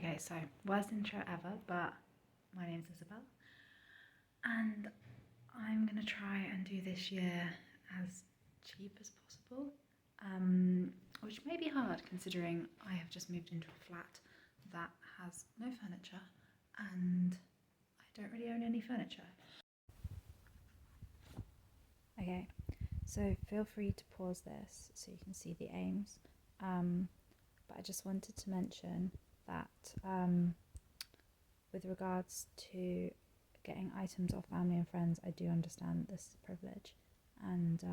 Okay, so worst intro ever, but my name's Isabel, and I'm gonna try and do this year as cheap as possible, which may be hard considering I have just moved into a flat that has no furniture and I don't really own any furniture. Okay, so feel free to pause this so you can see the aims, but I just wanted to mention that with regards to getting items off family and friends, I do understand this is a privilege, and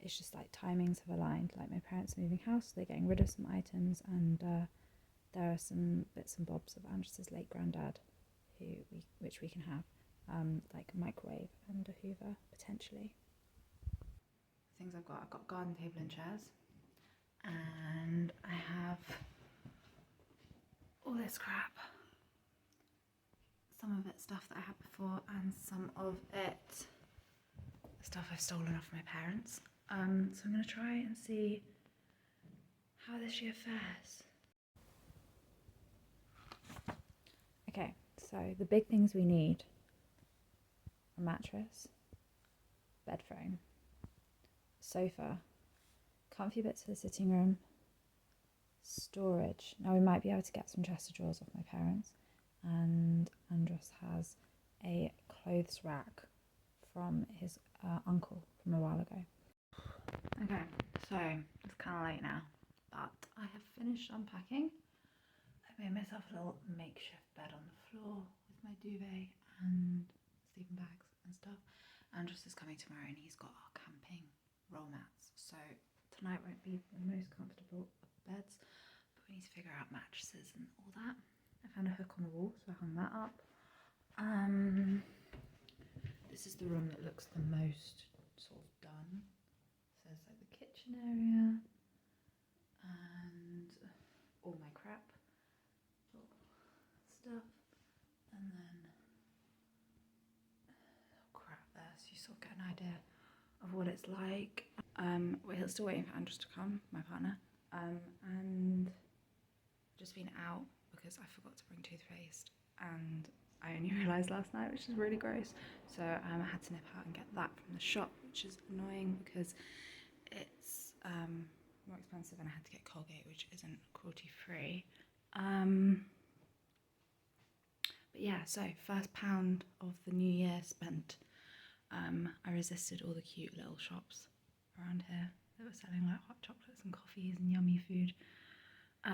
it's just like timings have aligned. Like my parents are moving house, so they're getting rid of some items, and there are some bits and bobs of Andrew's late granddad which we can have, like a microwave and a Hoover potentially. Things I've got a garden table and chairs, and I have all this crap. Some of it stuff that I had before, and some of it stuff I've stolen off my parents. So I'm going to try and see how this year fares. Okay, so the big things we need: a mattress, bed frame, sofa, comfy bits for the sitting room, storage. Now we might be able to get some chest of drawers off my parents, and Andros has a clothes rack from his uncle from a while ago. Okay, so it's kind of late now, but I have finished unpacking. I made myself a little makeshift bed on the floor with my duvet and sleeping bags and stuff. Andros is coming tomorrow and he's got our camping roll mats, so tonight won't be the most comfortable of beds, but we need to figure out mattresses and all that. I found a hook on the wall, so I hung that up. This is the room that looks the most sort of done. So there's like the kitchen area and all my crap stuff, and then crap there, so you sort of get an idea of what it's like. We're still waiting for Andros to come, my partner, and I've just been out because I forgot to bring toothpaste, and I only realised last night, which is really gross. So I had to nip out and get that from the shop, which is annoying because it's more expensive, and I had to get Colgate, which isn't cruelty free. But yeah, so first pound of the new year spent. I resisted all the cute little shops around here that were selling like hot chocolates and coffees and yummy food. So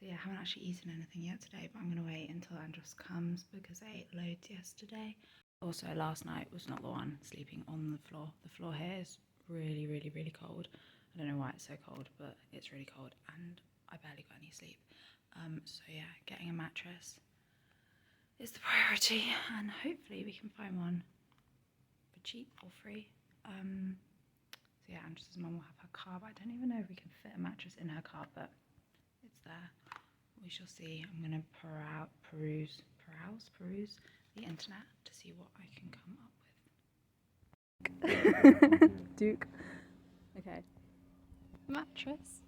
yeah, I haven't actually eaten anything yet today, but I'm going to wait until Andros comes because I ate loads yesterday. Also, last night was not the one sleeping on the floor. The floor here is really, really, really cold. I don't know why it's so cold, but it's really cold and I barely got any sleep. So yeah, getting a mattress is the priority, and hopefully we can find one for cheap or free. So yeah, Andrew's mum will have her car, but I don't even know if we can fit a mattress in her car, but it's there. We shall see. I'm going to peruse the internet to see what I can come up with. Duke. Okay. Mattress.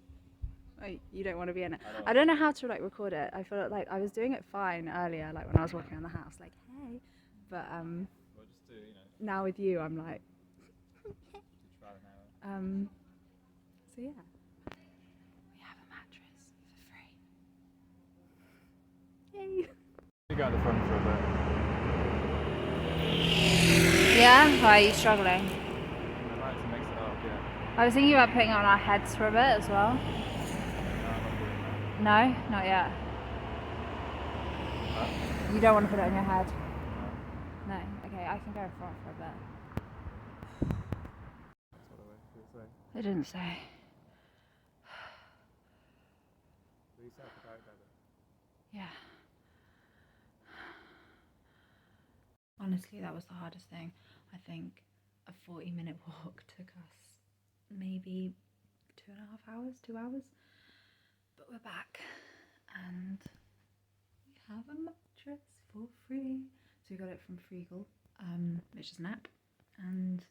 Oh, you don't want to be in it. I don't know how to like record it. I feel like I was doing it fine earlier, like when I was walking around the house, like hey. But well, just do, you know. now with you, I'm like. So yeah, we have a mattress for free. Yay! You go at the front for a bit. Yeah. Why are you struggling? I like to mix it up, yeah. I was thinking about putting it on our heads for a bit as well. No, I'm not doing that. No, not yet. Huh? You don't want to put it on your head? No. No. Okay, I can go in front for a bit. That's what I was going to say. It didn't say. But you said the character. Yeah. Honestly, that was the hardest thing. I think a 40-minute walk took us maybe 2.5 hours, 2 hours. But we're back and we have a mattress for free. So we got it from Freegal, which is an app, and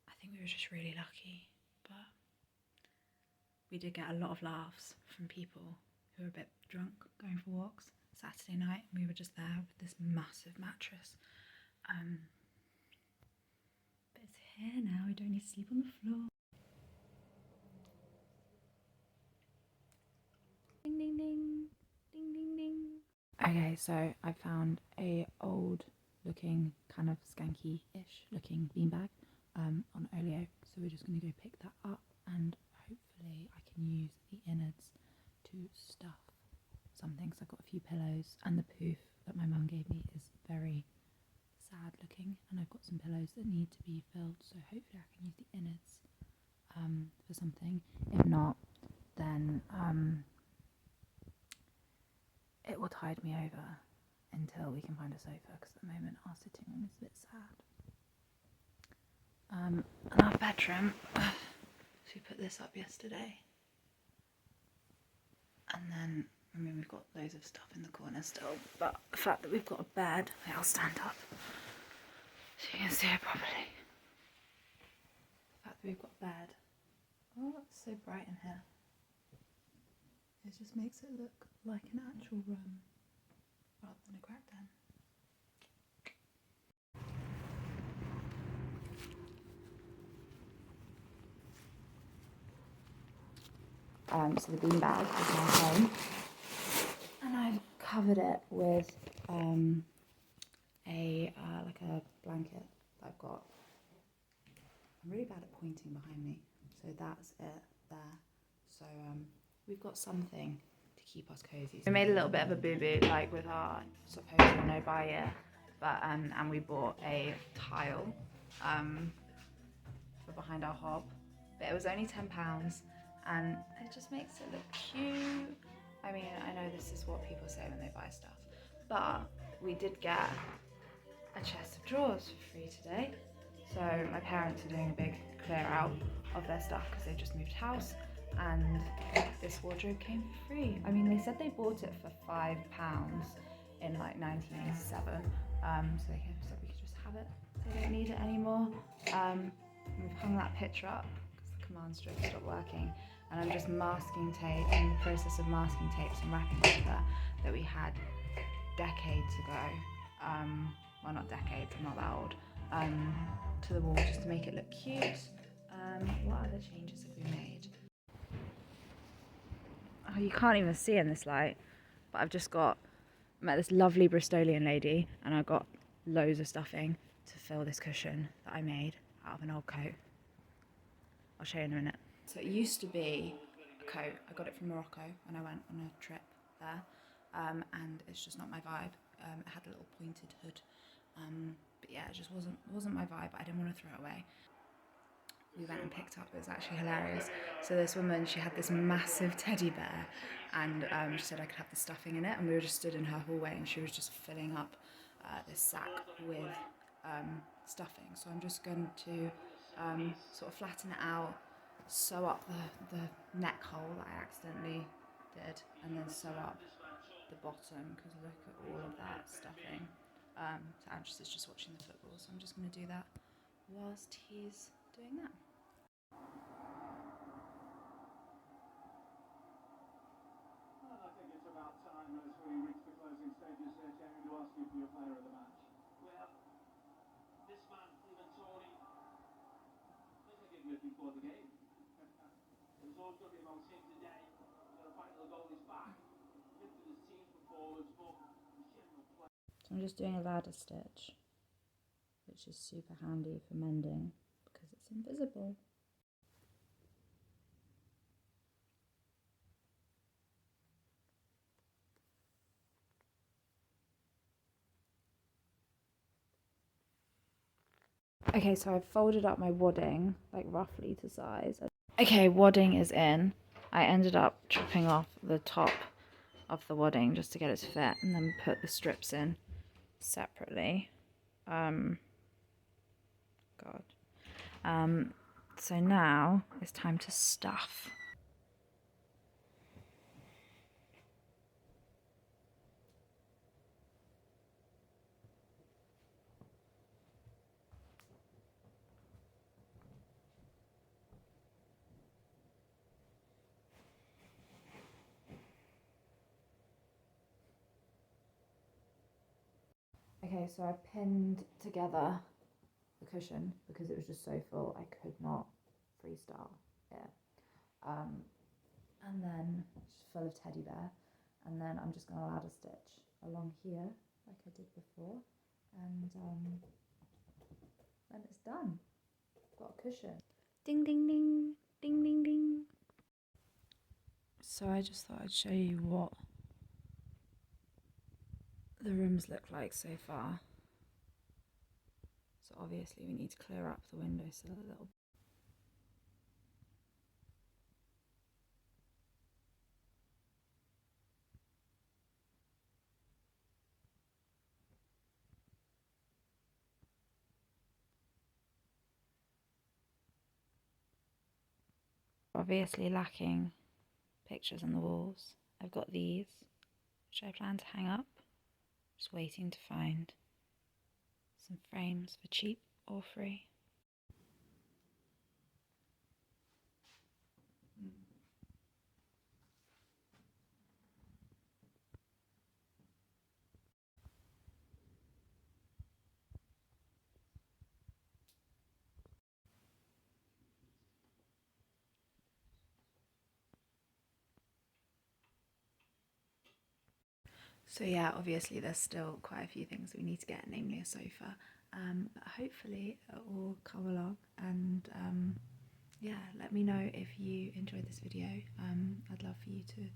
I think we were just really lucky, but we did get a lot of laughs from people who were a bit drunk going for walks Saturday night. We were just there with this massive mattress. But it's here now, we don't need to sleep on the floor. Ding ding ding, ding ding ding. Okay, so I found a old looking, kind of skanky-ish looking beanbag on Olio. So we're just going to go pick that up and hopefully I can use the innards to stuff something. So I've got a few pillows and the poof that my mum gave me is very sad looking, and I've got some pillows that need to be filled, so hopefully I can use the innards for something. If not, then it will tide me over until we can find a sofa, because at the moment our sitting room is a bit sad. And our bedroom, so we put this up yesterday, and then I mean we've got loads of stuff in the corner still, but the fact that we've got a bed, I'll stand up so you can see it properly. The fact that we've got a bed, oh it's so bright in here, it just makes it look like an actual room rather than a crack den. So the beanbag is now home, and I've covered it with like a blanket that I've got. I'm really bad at pointing behind me, so that's it there. So we've got something to keep us cozy. We made a little bit of a boo-boo, like with our supposed no buy it, but and we bought a tile for behind our hob, but it was only £10, and it just makes it look cute. I mean, I know this is what people say when they buy stuff, but we did get a chest of drawers for free today. So my parents are doing a big clear out of their stuff because they just moved house, and this wardrobe came for free. I mean, they said they bought it for £5 in like 1987, so they said we could just have it. They don't need it anymore. We've hung that picture up because the command stroke stopped working, and I'm just masking tape, in the process of masking tape some wrapping paper that we had decades ago. Well, not decades, I'm not that old, to the wall just to make it look cute. What other changes have we made? Oh, you can't even see in this light, but I've just met this lovely Bristolian lady, and I got loads of stuffing to fill this cushion that I made out of an old coat. I'll show you in a minute. So it used to be a coat. I got it from Morocco when I went on a trip there, and it's just not my vibe. It had a little pointed hood, but yeah, it just wasn't my vibe. I didn't want to throw it away. We went and picked up, it was actually hilarious. So this woman, she had this massive teddy bear, and she said I could have the stuffing in it, and we were just stood in her hallway, and she was just filling up this sack with stuffing. So I'm just going to sort of flatten it out, sew up the neck hole that I accidentally did, and then sew up the bottom, because look at all of that stuffing. So Andrews is just watching the football, so I'm just going to do that whilst he's doing that. I think it's about time as we reach the closing stages here, Jamie, to ask you for your player of the match. Well, this man, even Tony, I think I gave you it before the game. It was always going to be about him today. The final goal is back. Lifted his team performance, but his general play. So I'm just doing a ladder stitch, which is super handy for mending because it's invisible. Okay, so I've folded up my wadding, like roughly to size. Okay, wadding is in. I ended up chopping off the top of the wadding just to get it to fit, and then put the strips in separately. So now it's time to stuff. Okay, so I pinned together the cushion because it was just so full I could not freestyle it. And then it's full of teddy bear, and then I'm just going to ladder stitch along here like I did before, and then it's done. Got a cushion. Ding ding ding, ding ding ding. So I just thought I'd show you what the rooms look like so far. So obviously we need to clear up the windowsill a little. Obviously lacking pictures on the walls. I've got these, which I plan to hang up. Just waiting to find some frames for cheap or free. So yeah, obviously there's still quite a few things we need to get, namely a sofa. But hopefully it will come along, and yeah, let me know if you enjoyed this video. I'd love for you to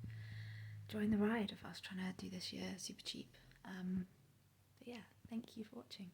join the ride of us trying to do this year super cheap. But yeah, thank you for watching.